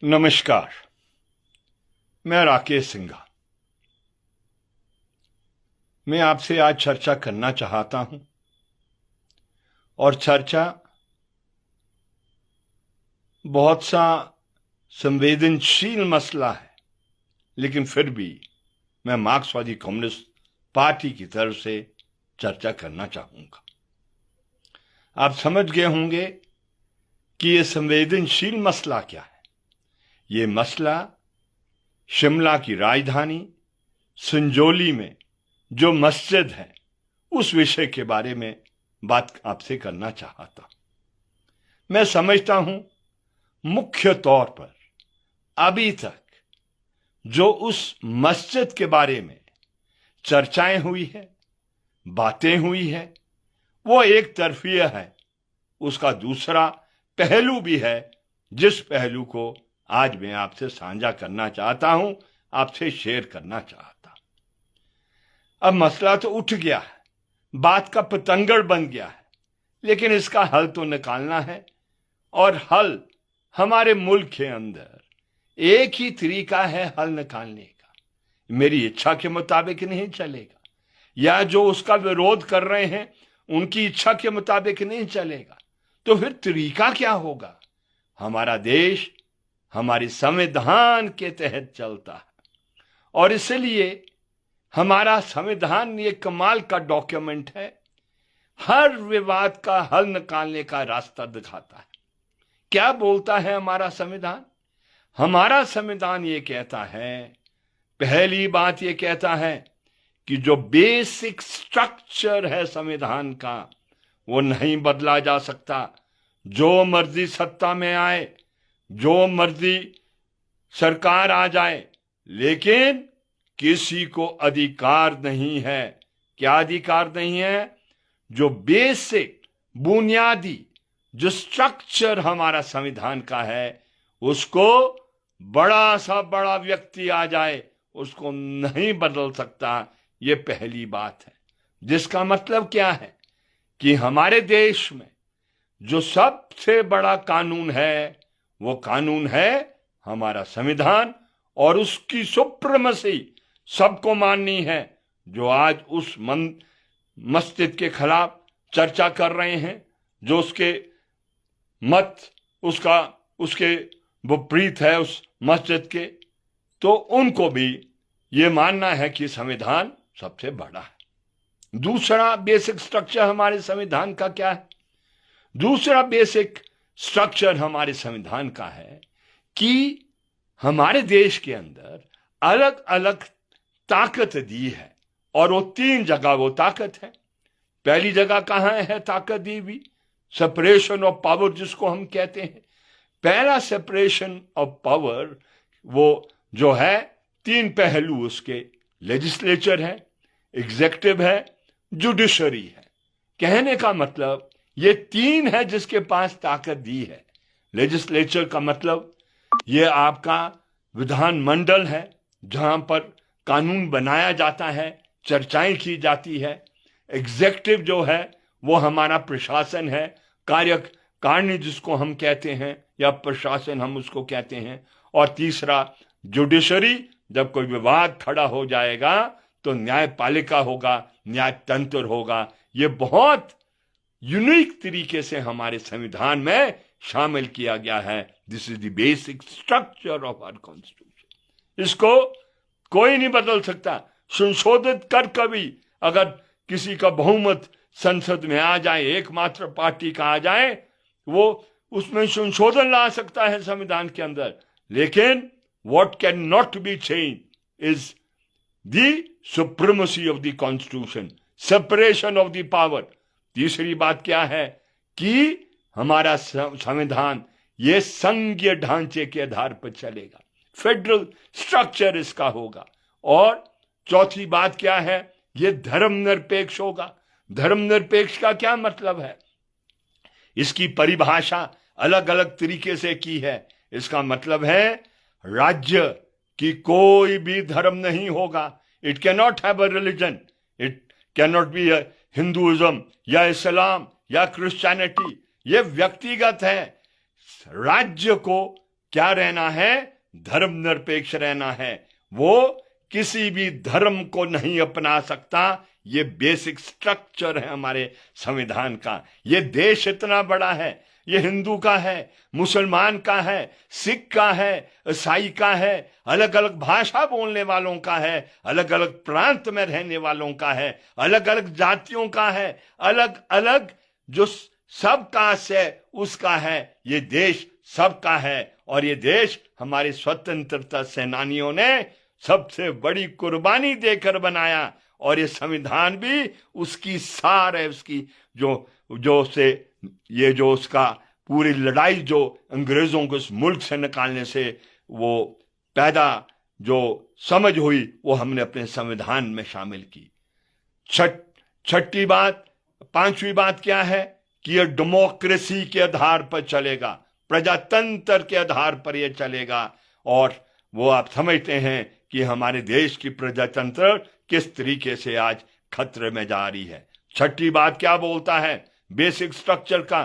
नमस्कार। मैं राकेश सिंघा। मैं आपसे आज चर्चा करना चाहता हूं और चर्चा बहुत सा संवेदनशील मसला है, लेकिन फिर भी मैं मार्क्सवादी कम्युनिस्ट पार्टी की तरफ से चर्चा करना चाहूंगा। आप समझ गए होंगे कि यह संवेदनशील मसला क्या है। ये मसला शिमला की राजधानी संजौली में जो मस्जिद है उस विषय के बारे में बात आपसे करना चाहता। मैं समझता हूं मुख्य तौर पर अभी तक जो उस मस्जिद के बारे में चर्चाएं हुई है, बातें हुई है, वो एक तरफिया है। उसका दूसरा पहलू भी है, जिस पहलू को आज मैं आपसे साझा करना चाहता हूं, आपसे शेयर करना चाहता। अब मसला तो उठ गया है, बात का पतंगड़ बन गया है, लेकिन इसका हल तो निकालना है। और हल हमारे मुल्क के अंदर एक ही तरीका है हल निकालने का। मेरी इच्छा के मुताबिक नहीं चलेगा, या जो उसका विरोध कर रहे हैं उनकी इच्छा के मुताबिक नहीं चलेगा। तो फिर तरीका क्या होगा? हमारा देश हमारे संविधान के तहत चलता है, और इसलिए हमारा संविधान ये कमाल का डॉक्यूमेंट है, हर विवाद का हल निकालने का रास्ता दिखाता है। क्या बोलता है हमारा संविधान? हमारा संविधान ये कहता है, पहली बात ये कहता है कि जो बेसिक स्ट्रक्चर है संविधान का वो नहीं बदला जा सकता। जो मर्जी सत्ता में आए, जो मर्जी सरकार आ जाए, लेकिन किसी को अधिकार नहीं है। क्या अधिकार नहीं है? जो बेसिक बुनियादी जो स्ट्रक्चर हमारा संविधान का है, उसको बड़ा सा बड़ा व्यक्ति आ जाए उसको नहीं बदल सकता। ये पहली बात है, जिसका मतलब क्या है कि हमारे देश में जो सबसे बड़ा कानून है वो कानून है हमारा संविधान, और उसकी सुप्रीमेसी सबको माननी है। जो आज उस मस्जिद के खिलाफ चर्चा कर रहे हैं, जो उसके मत उसके विपरीत है उस मस्जिद के, तो उनको भी ये मानना है कि संविधान सबसे बड़ा है। दूसरा बेसिक स्ट्रक्चर हमारे संविधान का क्या है? दूसरा बेसिक स्ट्रक्चर हमारे संविधान का है कि हमारे देश के अंदर अलग अलग ताकत दी है, और वो 3 जगह वो ताकत है। पहली जगह कहां है ताकत दी हुई? सेपरेशन ऑफ पावर, जिसको हम कहते हैं। पहला सेपरेशन ऑफ पावर वो जो है 3 पहलू उसके, लेजिस्लेचर है, एग्जीक्यूटिव है, जुडिशरी है। कहने का मतलब ये 3 है जिसके पास ताकत दी है। लेजिस्लेचर का मतलब ये आपका विधानमंडल है, जहां पर कानून बनाया जाता है, चर्चाएं की जाती है। एग्जीक्यूटिव जो है वो हमारा प्रशासन है, कार्यकारिणी जिसको हम कहते हैं, या प्रशासन हम उसको कहते हैं। और तीसरा जुडिशरी, जब कोई विवाद खड़ा हो जाएगा तो न्यायपालिका होगा, न्यायतंत्र होगा। ये बहुत यूनिक तरीके से हमारे संविधान में शामिल किया गया है। This is the basic structure of our constitution. इसको कोई नहीं बदल सकता। संशोधित कर कभी अगर किसी का बहुमत संसद में आ जाए, एकमात्र पार्टी का आ जाए, वो उसमें संशोधन ला सकता है संविधान के अंदर। लेकिन what can not be change is the supremacy of the constitution, separation of the power. तीसरी बात क्या है कि हमारा संविधान ये संघीय ढांचे के आधार पर चलेगा, फेडरल स्ट्रक्चर इसका होगा। और चौथी बात क्या है? ये धर्मनिरपेक्ष होगा। धर्मनिरपेक्ष का क्या मतलब है? इसकी परिभाषा अलग अलग तरीके से की है। इसका मतलब है राज्य की कोई भी धर्म नहीं होगा। It can not have a religion, it can not be Hinduism या इस्लाम या क्रिश्चियनिटी। ये व्यक्तिगत है। राज्य को क्या रहना है? धर्मनिरपेक्ष रहना है। वो किसी भी धर्म को नहीं अपना सकता। ये बेसिक स्ट्रक्चर है हमारे संविधान का। ये देश इतना बड़ा है, ये हिंदू का है, मुसलमान का है, सिख का है, ईसाई का है, अलग अलग भाषा बोलने वालों का है, अलग अलग प्रांत में रहने वालों का है, अलग अलग जातियों का है, अलग अलग जो सब कास्ट है उसका है। ये देश सबका है और ये देश हमारे स्वतंत्रता सेनानियों ने सबसे बड़ी कुर्बानी देकर बनाया और ये संविधान भी उसकी सार है। उसकी जो उसका पूरी लड़ाई जो अंग्रेजों को इस मुल्क से निकालने से वो पैदा जो समझ हुई वो हमने अपने संविधान में शामिल की। छठी बात, पांचवी बात क्या है कि यह डेमोक्रेसी के आधार पर चलेगा, प्रजातंत्र के आधार पर यह चलेगा। और वो आप समझते हैं कि हमारे देश की प्रजातंत्र किस तरीके से आज खतरे में जा रही है। छठी बात क्या बोलता है? बेसिक स्ट्रक्चर का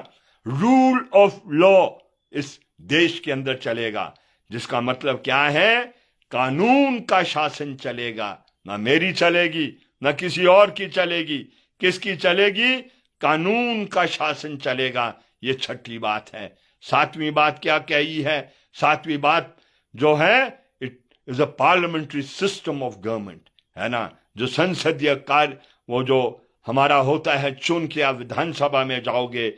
रूल ऑफ लॉ इस देश के अंदर चलेगा, जिसका मतलब क्या है? कानून का शासन चलेगा। ना मेरी चलेगी, ना किसी और की चलेगी। किसकी चलेगी? कानून का शासन चलेगा। ये छठी बात है। सातवीं बात क्या कही है? सातवीं बात जो है, it is a parliamentary system of government, है ना। जो संसदीय कार्य वो जो हमारा होता है, चुन के आप विधानसभा में जाओगे,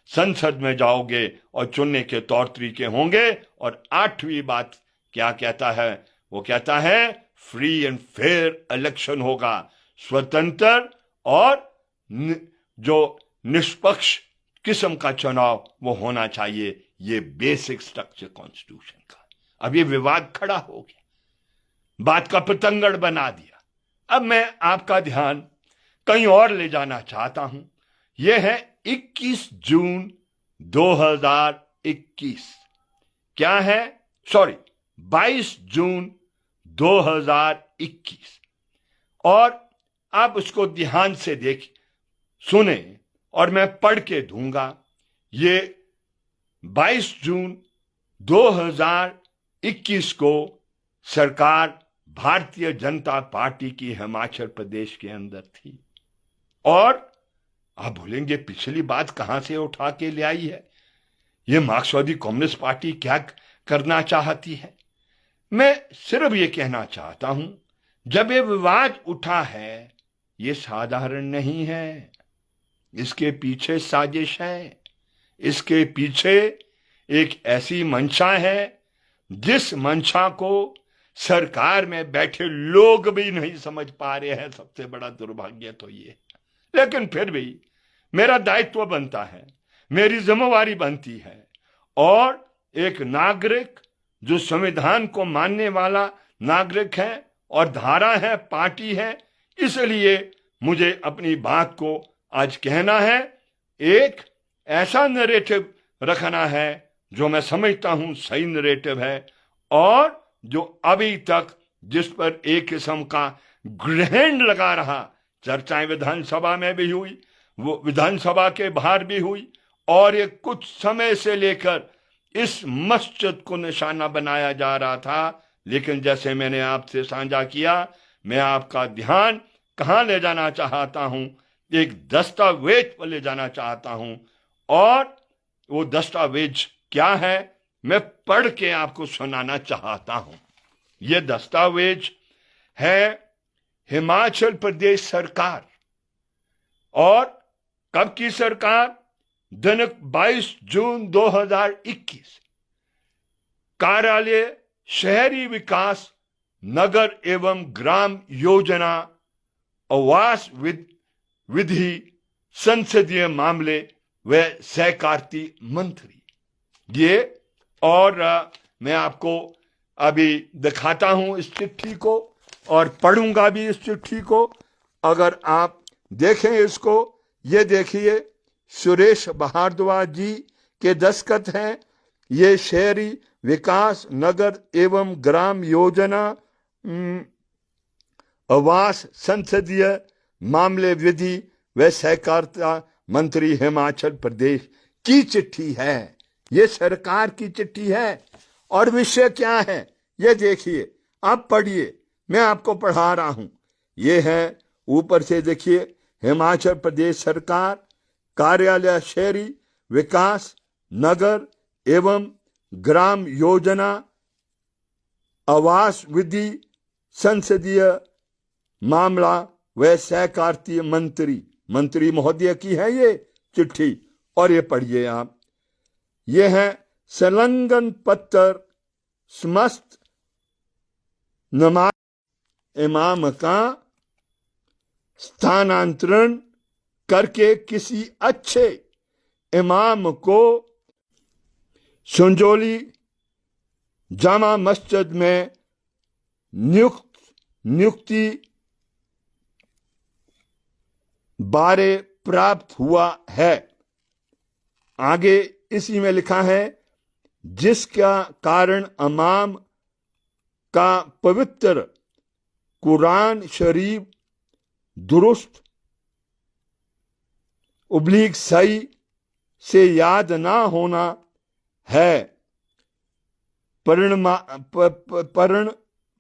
संसद में जाओगे और चुनने के तौर तरीके होंगे। और आठवीं बात क्या कहता है? वो कहता है फ्री एंड फेयर इलेक्शन होगा, स्वतंत्र और जो निष्पक्ष किस्म का चुनाव वो होना चाहिए। ये बेसिक स्ट्रक्चर कॉन्स्टिट्यूशन का। अब ये विवाद खड़ा हो गया, बात का पतंगड़ बना दिया। अब मैं आपका ध्यान कहीं और ले जाना चाहता हूं। यह है 21 जून 2021। क्या है? 22 जून 2021। और आप उसको ध्यान से देख सुने और मैं पढ़ के दूंगा। ये 22 जून 2021 को सरकार भारतीय जनता पार्टी की हिमाचल प्रदेश के अंदर थी। और आप बोलेंगे पिछली बात कहां से उठा के ले आई है? ये मार्क्सवादी कम्युनिस्ट पार्टी क्या करना चाहती है? मैं सिर्फ ये कहना चाहता हूं, जब ये विवाद उठा है, ये साधारण नहीं है। इसके पीछे साजिश है। इसके पीछे एक ऐसी मंशा है जिस मंशा को सरकार में बैठे लोग भी नहीं समझ पा रहे हैं। सबसे बड़ा दुर्भाग्य तो ये। लेकिन फिर भी मेरा दायित्व बनता है, मेरी जिम्मेवारी बनती है, और एक नागरिक जो संविधान को मानने वाला नागरिक है और धारा है, पार्टी है, इसलिए मुझे अपनी बात को आज कहना है। एक ऐसा नरेटिव रखना है जो मैं समझता हूं सही नरेटिव है और जो अभी तक जिस पर एक किस्म का ग्रहण लगा रहा। चर्चाएं विधानसभा में भी हुई, वो विधानसभा के बाहर भी हुई, और ये कुछ समय से लेकर इस मस्जिद को निशाना बनाया जा रहा था। लेकिन जैसे मैंने आपसे साझा किया, मैं आपका ध्यान कहां ले जाना चाहता हूं? एक दस्तावेज पर ले जाना चाहता हूं। और वो दस्तावेज क्या है, मैं पढ़ के आपको सुनाना चाहता हूं। यह दस्तावेज है हिमाचल प्रदेश सरकार। और कब की सरकार? दिनांक 22 जून 2021। कार्यालय शहरी विकास, नगर एवं ग्राम योजना, आवास विधि, संसदीय मामले व सहकारिता मंत्री। ये और मैं आपको अभी दिखाता हूं इस चिट्ठी को और पढ़ूंगा भी इस चिट्ठी को। अगर आप देखें इसको, ये देखिए सुरेश भारद्वाज जी के दस्तखत हैं। ये शहरी विकास, नगर एवं ग्राम योजना, आवास, संसदीय मामले, विधि व सहकारिता मंत्री हिमाचल प्रदेश की चिट्ठी है। ये सरकार की चिट्ठी है। और विषय क्या है ये देखिए, आप पढ़िए, मैं आपको पढ़ा रहा हूं। ये है ऊपर से देखिए, हिमाचल प्रदेश सरकार कार्यालय शहरी विकास नगर एवं ग्राम योजना आवास विधि संसदीय मामला व सहकारिता मंत्री महोदय की है ये चिट्ठी। और ये पढ़िए आप, ये है संलग्न पत्र समस्त नमाज इमाम का स्थानांतरण करके किसी अच्छे इमाम को संजौली जामा मस्जिद में नियुक्ति बारे प्राप्त हुआ है। आगे इसी में लिखा है, जिसका कारण इमाम का पवित्र कुरान शरीफ दुरुस्त सही से याद ना होना है।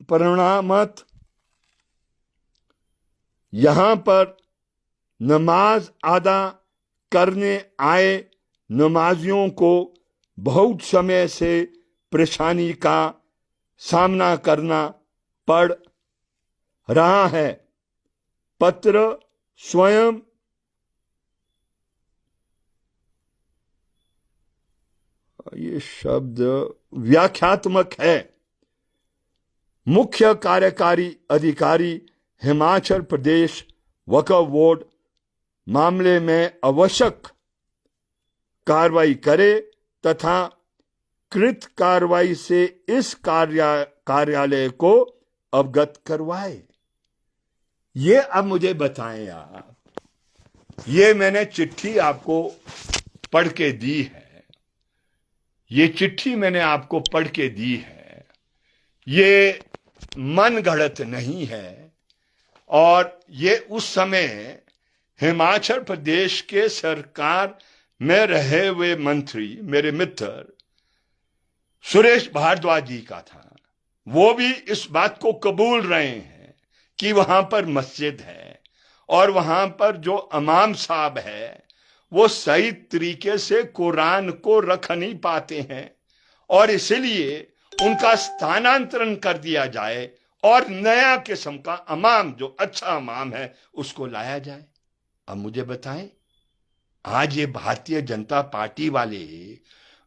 परिणामत यहां पर नमाज अदा करने आए नमाजियों को बहुत समय से परेशानी का सामना करना पड़ रहा है। पत्र स्वयं ये शब्द व्याख्यात्मक है। मुख्य कार्यकारी अधिकारी हिमाचल प्रदेश वक्फ बोर्ड मामले में आवश्यक कार्रवाई करे तथा कृत कार्रवाई से इस कार्यालय को अवगत करवाए। ये अब मुझे बताएं आप, ये मैंने चिट्ठी आपको पढ़ के दी है, ये चिट्ठी मैंने आपको पढ़ के दी है, ये मन गढ़ंत नहीं है। और ये उस समय हिमाचल प्रदेश के सरकार में रहे हुए मंत्री मेरे मित्र सुरेश भारद्वाज जी का था। वो भी इस बात को कबूल रहे हैं कि वहां पर मस्जिद है और वहां पर जो इमाम साहब है वो सही तरीके से कुरान को रख नहीं पाते हैं और इसलिए उनका स्थानांतरण कर दिया जाए और नया किस्म का इमाम जो अच्छा इमाम है उसको लाया जाए। अब मुझे बताएं, आज ये भारतीय जनता पार्टी वाले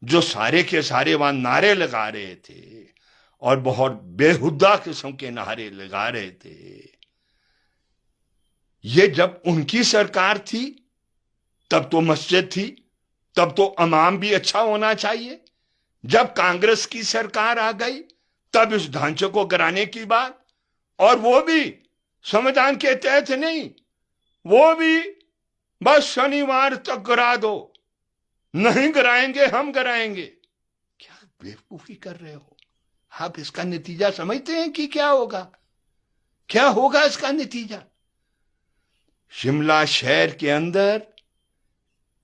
जो सारे के सारे वहां नारे लगा रहे थे और बहुत बेहुदा किस्म के नारे लगा रहे थे, ये जब उनकी सरकार थी तब तो मस्जिद थी, तब तो इमाम भी अच्छा होना चाहिए। जब कांग्रेस की सरकार आ गई तब इस ढांचे को कराने की बात, और वो भी संविधान के तहत नहीं, वो भी बस शनिवार तक करा दो, नहीं कराएंगे हम कराएंगे। क्या बेवकूफी कर रहे हो आप? इसका नतीजा समझते हैं कि क्या होगा? क्या होगा इसका नतीजा? शिमला शहर के अंदर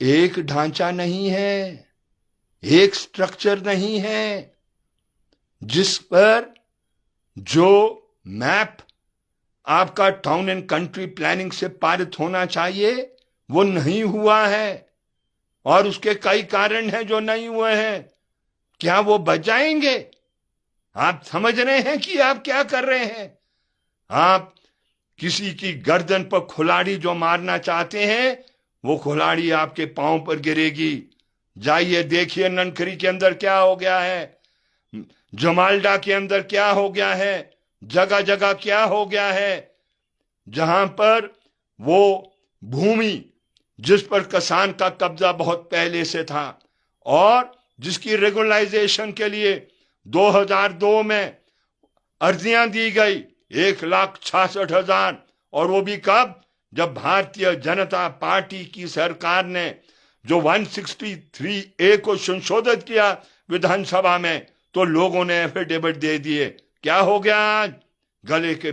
एक ढांचा नहीं है, एक स्ट्रक्चर नहीं है जिस पर जो मैप आपका टाउन एंड कंट्री प्लानिंग से पारित होना चाहिए वो नहीं हुआ है और उसके कई कारण हैं जो नहीं हुए हैं। क्या वो बच जाएंगे? आप समझ रहे हैं कि आप क्या कर रहे हैं? आप किसी की गर्दन पर खुलाड़ी जो मारना चाहते हैं वो खुलाड़ी आपके पांव पर गिरेगी। जाइए देखिए ननखरी के अंदर क्या हो गया है, जमालडा के अंदर क्या हो गया है, जगह जगह क्या हो गया है, जहां पर वो भूमि जिस पर किसान का कब्जा बहुत पहले से था और जिसकी रेगुलराइजेशन के लिए 2002 में अर्जियां दी गई 1,66,000, और वो भी कब? जब भारतीय जनता पार्टी की सरकार ने जो 163A को संशोधित किया विधानसभा में, तो लोगों ने एफिडेविट दे दिए। क्या हो गया? आज गले के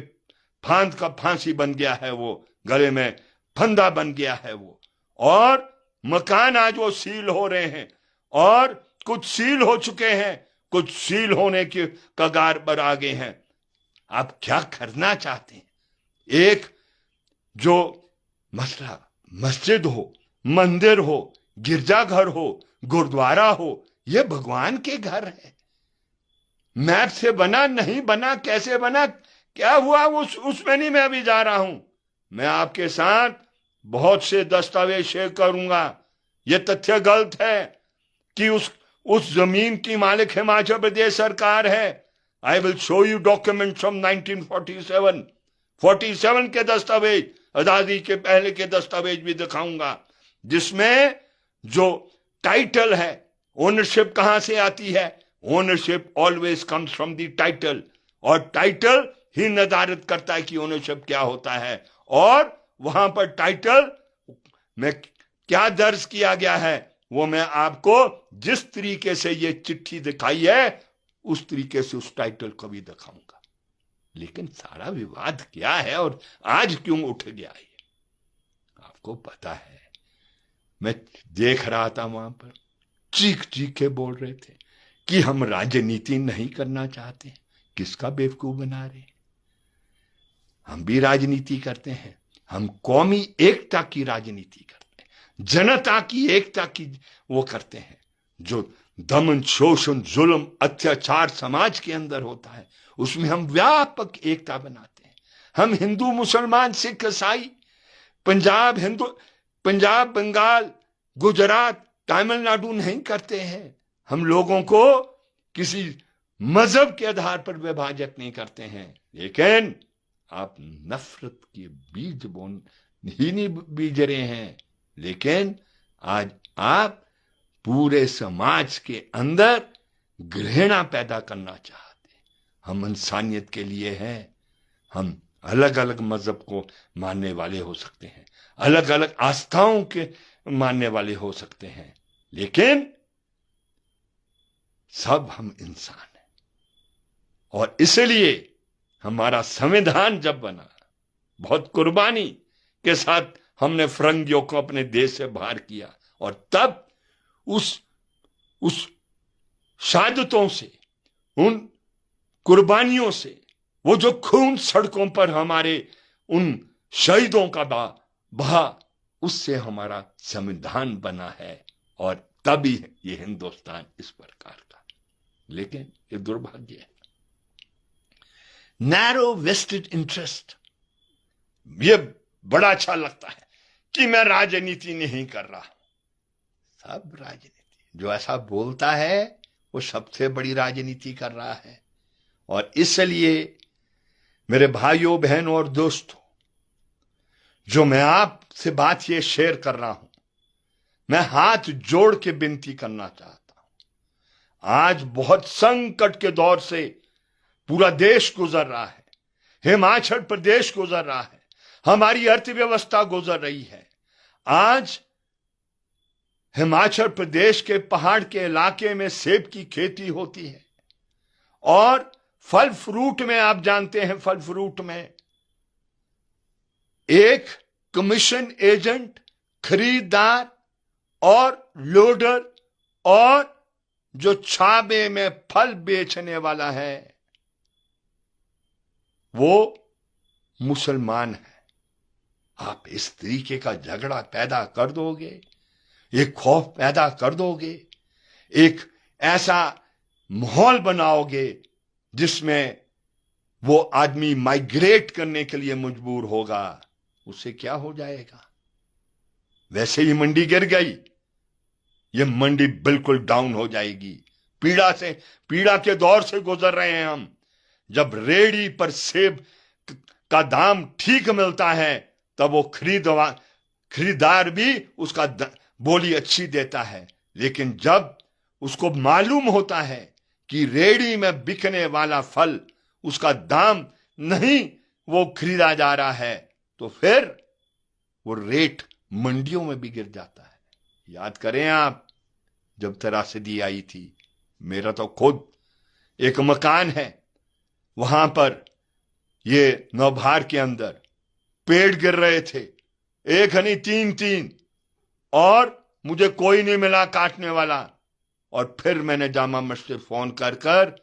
फांद का फांसी बन गया है, वो गले में फंदा बन गया है वो, और मकान आज वो सील हो रहे हैं और कुछ सील हो चुके हैं, कुछ सील होने के कगार पर आ गए हैं। आप क्या करना चाहते हैं? एक जो मसला मस्जिद हो, मंदिर हो, गिरजाघर हो, गुरुद्वारा हो, यह भगवान के घर है। मैप से बना नहीं बना, कैसे बना, क्या हुआ, उसमें नहीं मैं अभी जा रहा हूं। मैं आपके साथ बहुत से दस्तावेज शेयर करूंगा। यह तथ्य गलत है कि उस जमीन की मालिक हिमाचल प्रदेश सरकार है। I will show you document from 1947 के दस्तावेज, आजादी के पहले के दस्तावेज भी दिखाऊंगा, जिसमें जो टाइटल है, ओनरशिप कहां से आती है? Ownership always comes from the title, और टाइटल ही निर्धारित करता है कि ओनरशिप क्या होता है। और वहां पर टाइटल में क्या दर्ज किया गया है वो मैं आपको जिस तरीके से ये चिट्ठी दिखाई है उस तरीके से उस टाइटल को भी दिखाऊंगा। लेकिन सारा विवाद क्या है और आज क्यों उठ गया है आपको पता है। मैं देख रहा था वहां पर चीख चीख के बोल रहे थे कि हम राजनीति नहीं करना चाहते। किसका बेवकूफ बना रहे हैं? हम भी राजनीति करते हैं। हम कौमी एकता की राजनीति करते हैं, जनता की एकता की वो करते हैं। जो दमन, शोषण, जुल्म, अत्याचार समाज के अंदर होता है उसमें हम व्यापक एकता बनाते हैं। हम हिंदू, मुसलमान, सिख, ईसाई, पंजाब, बंगाल, गुजरात, तमिलनाडु नहीं करते हैं। हम लोगों को किसी मजहब के आधार पर विभाजित नहीं करते हैं। लेकिन आप नफरत के बीज बोन ही नहीं बीज रहे हैं। लेकिन आज आप पूरे समाज के अंदर घृणा पैदा करना चाहते हैं। हम इंसानियत के लिए हैं। हम अलग अलग मजहब को मानने वाले हो सकते हैं, अलग अलग आस्थाओं के मानने वाले हो सकते हैं, लेकिन सब हम इंसान हैं। और इसलिए हमारा संविधान जब बना, बहुत कुर्बानी के साथ हमने फिरंगियों को अपने देश से बाहर किया, और तब उस शहादतों से, उन कुर्बानियों से, वो जो खून सड़कों पर हमारे उन शहीदों का बहा, उससे हमारा संविधान बना है, और तभी ये हिंदुस्तान इस प्रकार का। लेकिन ये दुर्भाग्य है, नैरो वेस्टेड इंटरेस्ट। ये बड़ा अच्छा लगता है कि मैं राजनीति नहीं कर रहा। सब राजनीति, जो ऐसा बोलता है वो सबसे बड़ी राजनीति कर रहा है। और इसलिए मेरे भाइयों, बहनों और दोस्तों, जो मैं आपसे बात ये शेयर कर रहा हूं, मैं हाथ जोड़ के विनती करना चाहता हूं। आज बहुत संकट के दौर से पूरा देश गुजर रहा है, हिमाचल प्रदेश गुजर रहा है, हमारी अर्थव्यवस्था गुजर रही है। आज हिमाचल प्रदेश के पहाड़ के इलाके में सेब की खेती होती है, और फल फ्रूट में आप जानते हैं, फल फ्रूट में एक कमीशन एजेंट, खरीदार और लोडर, और जो छाबे में फल बेचने वाला है वो मुसलमान है। आप इस तरीके का झगड़ा पैदा कर दोगे, एक खौफ पैदा कर दोगे, एक ऐसा माहौल बनाओगे जिसमें वो आदमी माइग्रेट करने के लिए मजबूर होगा। उससे क्या हो जाएगा? वैसे ही मंडी गिर गई, ये मंडी बिल्कुल डाउन हो जाएगी। पीड़ा के दौर से गुजर रहे हैं हम। जब रेड़ी पर सेब का दाम ठीक मिलता है तब वो खरीदार भी उसका बोली अच्छी देता है। लेकिन जब उसको मालूम होता है कि रेड़ी में बिकने वाला फल, उसका दाम नहीं वो खरीदा जा रहा है, तो फिर वो रेट मंडियों में भी गिर जाता है। याद करें आप, जब त्रासदी आई थी, मेरा तो खुद एक मकान है, वहां पर ये नौभार के अंदर पेड़ गिर रहे थे, एक नहीं 3-3, और मुझे कोई नहीं मिला काटने वाला। और फिर मैंने जामा मस्जिद फोन कर कर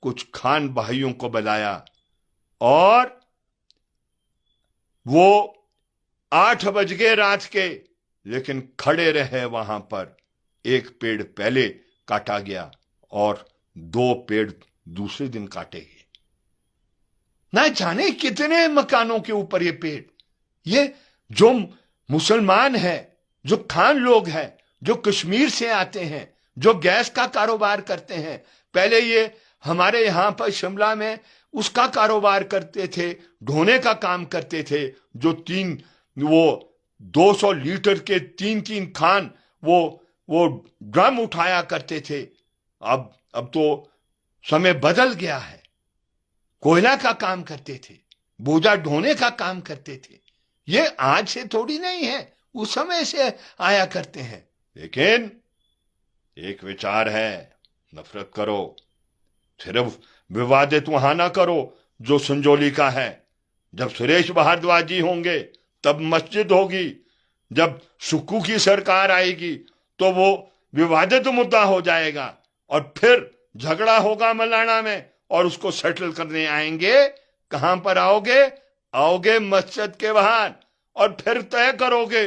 कुछ खान भाइयों को बुलाया और वो 8 बज गए रात के, लेकिन खड़े रहे वहां पर। एक पेड़ पहले काटा गया और 2 पेड़ दूसरे दिन काटे गए। ना जाने कितने मकानों के ऊपर ये पेड़। ये जो मुसलमान है, जो खान लोग हैं, जो कश्मीर से आते हैं, जो गैस का कारोबार करते हैं, पहले ये हमारे यहां पर शिमला में उसका कारोबार करते थे, ढोने का काम करते थे, जो 200 लीटर के 3-3 खान वो ड्रम उठाया करते थे। अब तो समय बदल गया है। कोयला का काम करते थे, बोझा ढोने का काम करते थे। ये आज से थोड़ी नहीं है, उस समय से आया करते हैं। लेकिन एक विचार है, नफरत करो, सिर्फ विवादित वहां ना करो जो संजौली का है। जब सुरेश भारद्वाज जी होंगे तब मस्जिद होगी, जब सुक्कू की सरकार आएगी तो वो विवादित मुद्दा हो जाएगा और फिर झगड़ा होगा मलाना में और उसको सेटल करने आएंगे। कहां पर आओगे मस्जिद के बाहर, और फिर तय करोगे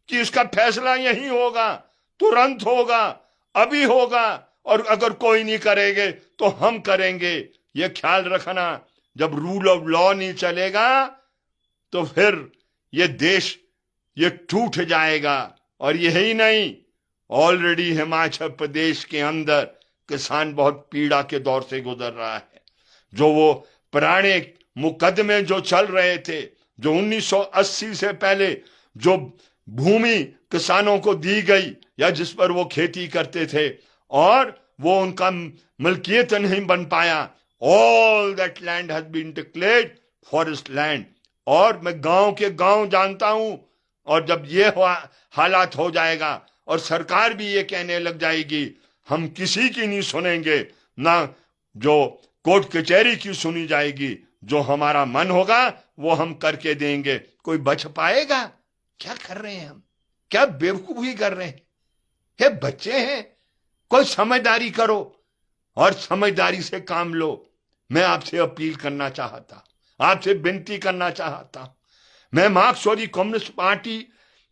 कि इसका फैसला यही होगा, तुरंत होगा, अभी होगा, और अगर कोई नहीं करेंगे तो हम करेंगे। ये ख्याल रखना, जब रूल ऑफ लॉ नहीं चलेगा तो फिर ये देश ये टूट जाएगा। और यही नहीं, ऑलरेडी हिमाचल प्रदेश के अंदर किसान बहुत पीड़ा के दौर से गुजर रहा है। जो वो पुराने मुकदमे जो चल रहे थे, जो 1980 से पहले जो भूमि किसानों को दी गई या जिस पर वो खेती करते थे और वो उनका मलकियत नहीं बन पाया, all that land has been declared forest land. और मैं गांव के गांव जानता हूं, और जब ये हालात हो जाएगा और सरकार भी ये कहने लग जाएगी हम किसी की नहीं सुनेंगे, ना जो कोर्ट कचहरी की सुनी जाएगी, जो हमारा मन होगा वो हम करके देंगे, कोई बच पाएगा? क्या कर रहे हैं हम? क्या बेवकूफी कर रहे हैं? ये बच्चे हैं, कोई समझदारी करो और समझदारी से काम लो। मैं आपसे अपील करना चाहता, आपसे विनती करना चाहता, मैं मार्क्सवादी कम्युनिस्ट पार्टी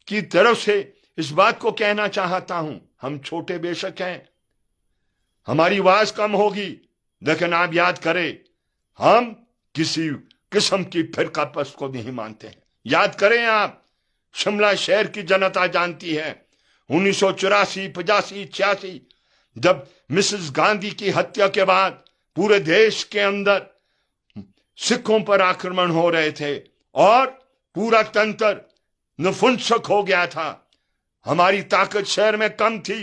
की तरफ से इस बात को कहना चाहता हूं, हम छोटे बेशक हैं, हमारी आवाज कम होगी, लेकिन आप याद करें हम किसी किस्म की फिरकापरस्त को नहीं मानते हैं। याद करें आप, शिमला शहर की जनता जानती है 1984, 85, 86 जब मिसेस गांधी की हत्या के बाद पूरे देश के अंदर सिखों पर आक्रमण हो रहे थे और पूरा तंत्र नपुंसक हो गया था। हमारी ताकत शहर में कम थी,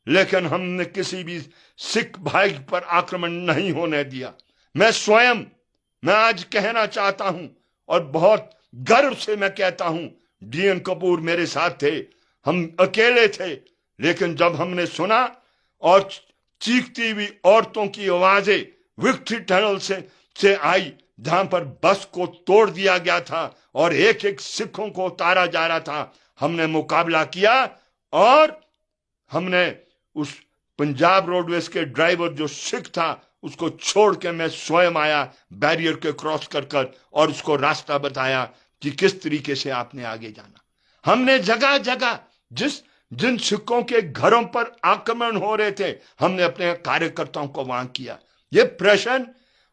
लेकिन हमने किसी भी सिख भाई पर आक्रमण नहीं होने दिया। मैं आज कहना चाहता हूं और बहुत गर्व से मैं कहता हूं, डीएन कपूर मेरे साथ थे, हम अकेले थे, लेकिन जब हमने सुना और चीखती हुई औरतों की आवाजें विक्ट्री टनल से आई, जहां पर बस को तोड़ दिया गया था और एक एक सिखों को उतारा जा रहा था, हमने मुकाबला किया और हमने उस पंजाब रोडवेज के ड्राइवर जो सिख था उसको छोड़ के मैं स्वयं आया बैरियर के क्रॉस कर और उसको रास्ता बताया कि किस तरीके से आपने आगे जाना। हमने जगह जगह जिन सिखों के घरों पर आक्रमण हो रहे थे, हमने अपने कार्यकर्ताओं को वहां किया। ये प्रश्न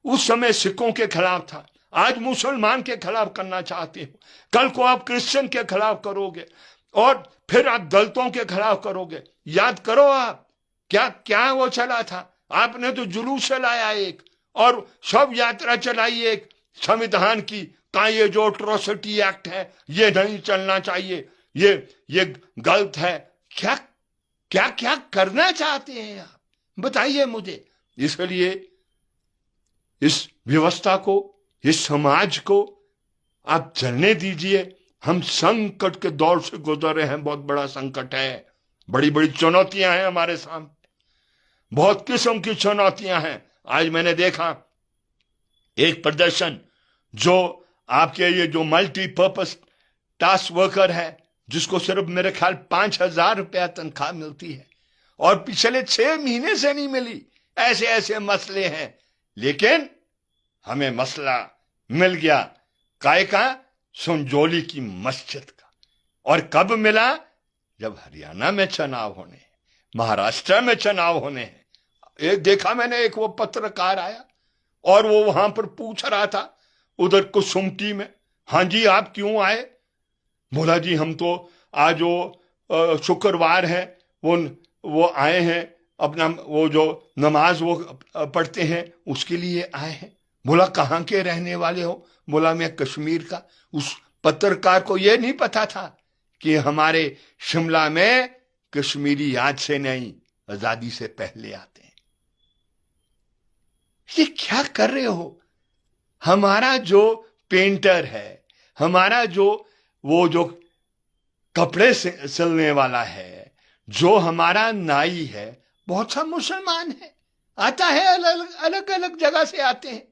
उस समय सिखों के खिलाफ था, आज मुसलमान के खिलाफ करना चाहते हो, कल को आप क्रिश्चियन के खिलाफ करोगे और फिर आप दलितों के खिलाफ करोगे। याद करो आप क्या वो चला था, आपने तो जुलूस चलाया एक और शव यात्रा चलाई एक संविधान की, कहा ये जो एट्रोसिटी एक्ट है ये नहीं चलना चाहिए, ये गलत है। क्या करना चाहते हैं आप, बताइए मुझे। इसलिए इस व्यवस्था को, इस समाज को आप चलने दीजिए। हम संकट के दौर से गुजर रहे हैं, बहुत बड़ा संकट है, बड़ी बड़ी चुनौतियां हैं हमारे सामने, बहुत किस्म की चुनौतियां हैं। आज मैंने देखा एक प्रदर्शन, जो आपके ये जो मल्टीपर्पज टास्क वर्कर है, जिसको सिर्फ मेरे ख्याल 5,000 रुपया तनख्वाह मिलती है, और पिछले 6 महीने से नहीं मिली। ऐसे ऐसे मसले हैं, लेकिन हमें मसला मिल गया काय का, संजौली की मस्जिद का। और कब मिला? जब हरियाणा में चुनाव होने हैं, महाराष्ट्र में चुनाव होने हैं। एक देखा मैंने, एक वो पत्रकार आया और वो वहां पर पूछ रहा था उधर कुसुमटी में, हाँ जी आप क्यों आए? बोला जी हम तो आज वो शुक्रवार है, वो आए हैं, अपना वो जो नमाज वो पढ़ते हैं उसके लिए आए हैं। बोला कहाँ के रहने वाले हो? बोला मैं कश्मीर का। उस पत्रकार को यह नहीं पता था कि हमारे शिमला में कश्मीरी आज से नहीं, आजादी से पहले आते हैं। ये क्या कर रहे हो? हमारा जो पेंटर है, हमारा जो वो जो कपड़े सिलने वाला है, जो हमारा नाई है, बहुत सा मुसलमान है, आता है, अलग अलग जगह से आते हैं।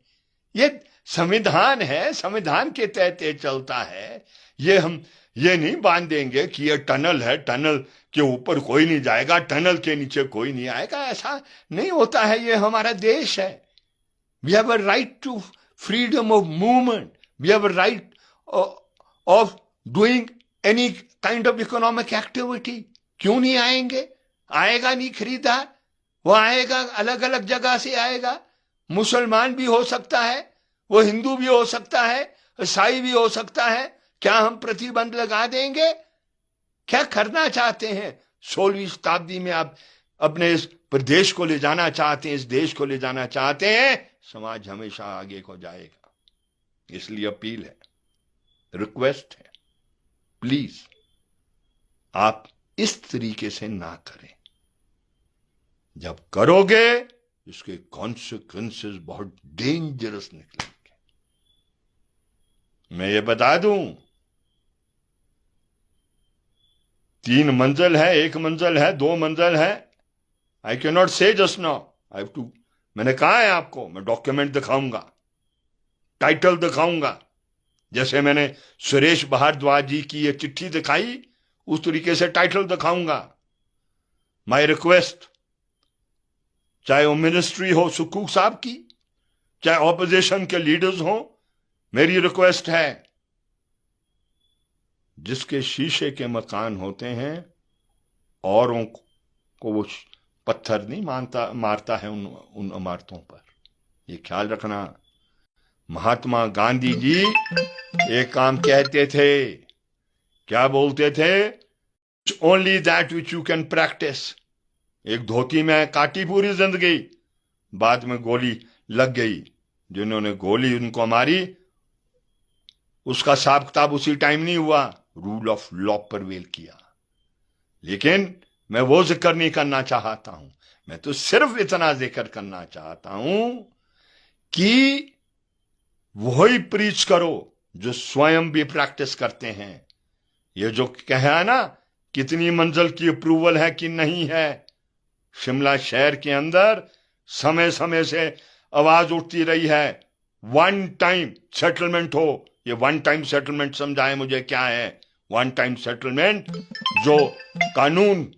ये संविधान है, संविधान के तहत चलता है। ये हम ये नहीं बांध देंगे कि ये टनल है, टनल के ऊपर कोई नहीं जाएगा, टनल के नीचे कोई नहीं आएगा, ऐसा नहीं होता है। ये हमारा देश है। We have a right to freedom of movement, we have a right of doing any kind of economic activity. क्यों नहीं आएंगे? आएगा नहीं खरीदार, वो आएगा, अलग अलग जगह से आएगा। मुसलमान भी हो सकता है, वो हिंदू भी हो सकता है, ईसाई भी हो सकता है। क्या हम प्रतिबंध लगा देंगे? क्या करना चाहते हैं? 16वीं शताब्दी में आप अपने इस प्रदेश को ले जाना चाहते हैं, इस देश को ले जाना चाहते हैं, समाज हमेशा आगे को जाएगा। इसलिए अपील है, रिक्वेस्ट है, प्लीज आप इस तरीके से ना करें। जब करोगे इसके कॉन्सिक्वेंसेस बहुत डेंजरस निकलेंगे। मैं ये बता दूं, 3 मंजिल है, 1 मंजिल है, 2 मंजिल है, I can not say just now, I have to. मैंने कहा है आपको, मैं डॉक्यूमेंट दिखाऊंगा, टाइटल दिखाऊंगा। जैसे मैंने सुरेश भारद्वाज जी की ये चिट्ठी दिखाई, उस तरीके से टाइटल दिखाऊंगा। माय रिक्वेस्ट, चाहे वो मिनिस्ट्री हो सुकूक साहब की, चाहे ऑपोजिशन के लीडर्स हो, मेरी रिक्वेस्ट है, जिसके शीशे के मकान होते हैं औरों को वो पत्थर नहीं मारता है उन इमारतों पर। ये ख्याल रखना। महात्मा गांधी जी एक काम कहते थे, क्या बोलते थे? Only that which you can practice. एक धोती में काटी पूरी जिंदगी, बाद में गोली लग गई। जिन्होंने गोली उनको मारी, उसका हिसाब किताब उसी टाइम नहीं हुआ, रूल ऑफ लॉ परवेल किया। लेकिन मैं वो जिक्र नहीं करना चाहता हूं, मैं तो सिर्फ इतना जिक्र करना चाहता हूं कि वही प्रीच करो जो स्वयं भी प्रैक्टिस करते हैं। ये जो कहा ना, कितनी मंजिल की अप्रूवल है कि नहीं है, शिमला शहर के अंदर समय समय से आवाज उठती रही है, 1 टाइम सेटलमेंट हो। ये 1 टाइम सेटलमेंट समझाए मुझे क्या है? 1 टाइम सेटलमेंट, जो कानून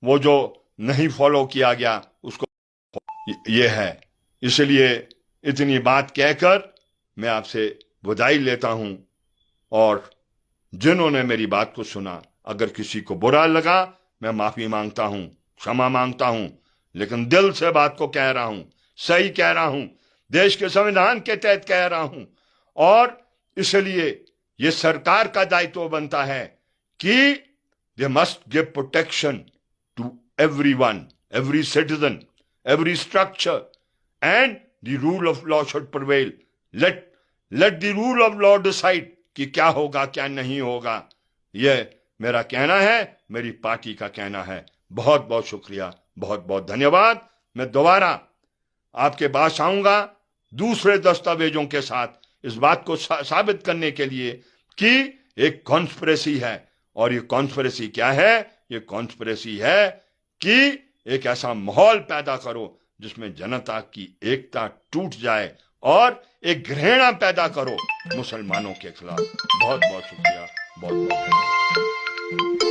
वो जो नहीं फॉलो किया गया उसको ये है। इसलिए इतनी बात कहकर मैं आपसे विदाई लेता हूं, और जिन्होंने मेरी बात को सुना, अगर किसी को बुरा लगा, मैं माफी मांगता हूं, क्षमा मांगता हूं, लेकिन दिल से बात को कह रहा हूं, सही कह रहा हूं, देश के संविधान के तहत कह रहा हूं। और इसलिए यह सरकार का दायित्व बनता है कि they must give protection to everyone, every citizen, every structure, and the rule of law should prevail. Let the rule of law decide कि क्या होगा क्या नहीं होगा। यह मेरा कहना है, मेरी पार्टी का कहना है। बहुत बहुत शुक्रिया, बहुत बहुत धन्यवाद। मैं दोबारा आपके पास आऊंगा दूसरे दस्तावेजों के साथ, इस बात को साबित करने के लिए कि एक कॉन्स्पिरेसी है। और ये कॉन्स्पिरेसी क्या है? ये कॉन्स्पिरेसी है कि एक ऐसा माहौल पैदा करो जिसमें जनता की एकता टूट जाए, और एक घृणा पैदा करो मुसलमानों के खिलाफ। बहुत बहुत शुक्रिया, बहुत बहुत धन्यवाद।